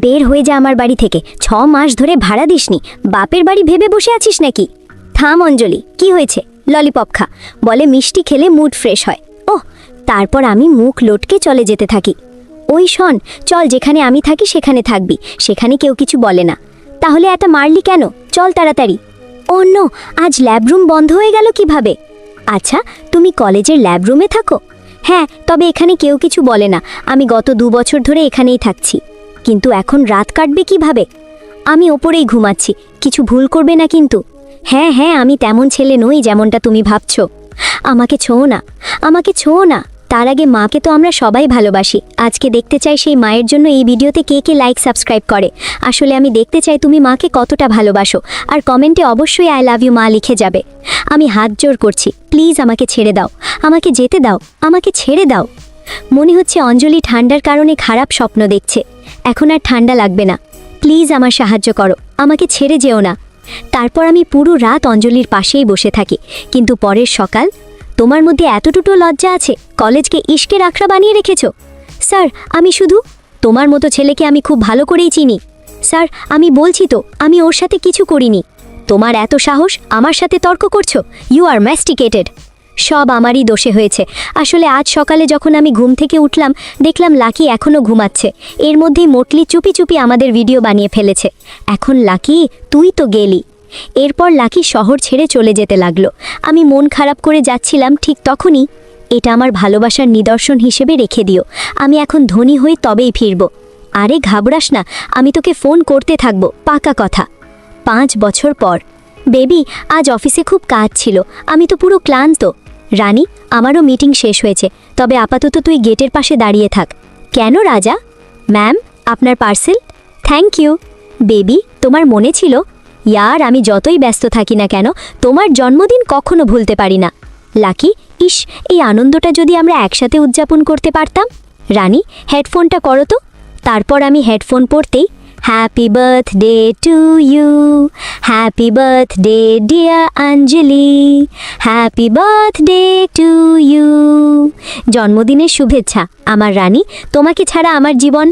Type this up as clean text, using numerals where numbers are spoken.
বের হয়ে যা আমার বাড়ি থেকে। 6 মাস ধরে ভাড়া দিসনি, বাপের বাড়ি ভেবে বসে আছিস নাকি? থাম অঞ্জলি, কি হয়েছে? ললিপপ খা, বলে মিষ্টি খেলে মুড ফ্রেশ হয়। ওহ, তারপর আমি মুখ লটকে চলে যেতে থাকি। ওই শোন, চল, যেখানে আমি থাকি সেখানে থাকবি, সেখানে কেউ কিছু বলে না। তাহলে এত মারলি কেন? চল তাড়াতাড়ি। ও নো, আজ ল্যাবরুম বন্ধ হয়ে গেল কিভাবে? আচ্ছা, তুমি কলেজের ল্যাবরুমে থাকো? হ্যাঁ, তবে এখানে কেউ কিছু বলে না, আমি গত 2 বছর ধরে এখানেই থাকছি। কিন্তু এখন রাত কাটবে কিভাবে? আমি ওপরেই ঘুমাচ্ছি, কিছু ভুল করবে না কিন্তু। হ্যাঁ হ্যাঁ, আমি তেমন ছেলে নই যেমনটা তুমি ভাবছো। আমাকে ছোঁও না, আমাকে ছোঁও না। তার আগে মাকে তো আমরা সবাই ভালোবাসি। আজকে দেখতে চাই সেই মায়ের জন্য এই ভিডিওতে কে কে লাইক সাবস্ক্রাইব করে। আসলে আমি দেখতে চাই তুমি মাকে কতটা ভালোবাসো, আর কমেন্টে অবশ্যই আই লাভ ইউ মা লিখে যাবে। আমি হাত জোড় করছি, প্লিজ আমাকে ছেড়ে দাও, আমাকে যেতে দাও, আমাকে ছেড়ে দাও। মনে হচ্ছে অঞ্জলি ঠান্ডার কারণে খারাপ স্বপ্ন দেখছে। এখন আর ঠান্ডা লাগবে না, প্লিজ আমার সাহায্য করো, আমাকে ছেড়ে যেও না। তারপর আমি পুরো রাত অঞ্জলির পাশেই বসে থাকি। কিন্তু পরের সকাল, তোমার মধ্যে এতটুকু লজ্জা আছে, কলেজকে ইশকের আখড়া বানিয়ে রেখেছো? স্যার, আমি শুধু, তোমার মতো ছেলেকে আমি খুব ভালো করেই চিনি। স্যার, আমি বলছি তো, আমি ওর সাথে কিছু করিনি। তোমার এত সাহস, আমার সাথে তর্ক করছো? You are masticated. সব আমারই দোষে হয়েছে। আসলে আজ সকালে যখন আমি ঘুম থেকে উঠলাম, দেখলাম লাকি এখনও ঘুমাচ্ছে। এর মধ্যেই মোটলি চুপি চুপি আমাদের ভিডিও বানিয়ে ফেলেছে। এখন লাকি, তুই তো গেলি। এরপর লাকি শহর ছেড়ে চলে যেতে লাগলো। আমি মন খারাপ করে যাচ্ছিলাম, ঠিক তখনই, এটা আমার ভালোবাসার নিদর্শন হিসেবে রেখে দিও, আমি এখন ধনী হই তবেই ফিরব। আরে ঘাবড়াস না, আমি তোকে ফোন করতে থাকবো, পাকা কথা। 5 বছর পর। বেবি, আজ অফিসে খুব কাজ ছিল, আমি তো পুরো ক্লান্ত। রানী, আমারও মিটিং শেষ হয়েছে, তবে আপাতত তুই গেটের পাশে দাঁড়িয়ে থাক। কেন রাজা? ম্যাম, আপনার পার্সেল। Thank you. বেবি, তোমার মনে ছিল? ইয়ার, আমি যতই ব্যস্ত থাকি না কেন, তোমার জন্মদিন কখনো ভুলতে পারি না। লাকি, ইস, এই আনন্দটা যদি আমরা একসাথে উদযাপন করতে পারতাম। রানী, হেডফোনটা করো তো। তারপর আমি হেডফোন পরতেই, happy birthday to you, happy birthday dear Anjali, happy birthday to you. জন্মদিনের শুভেচ্ছা আমার রানী, তোমাকে ছাড়া আমার জীবন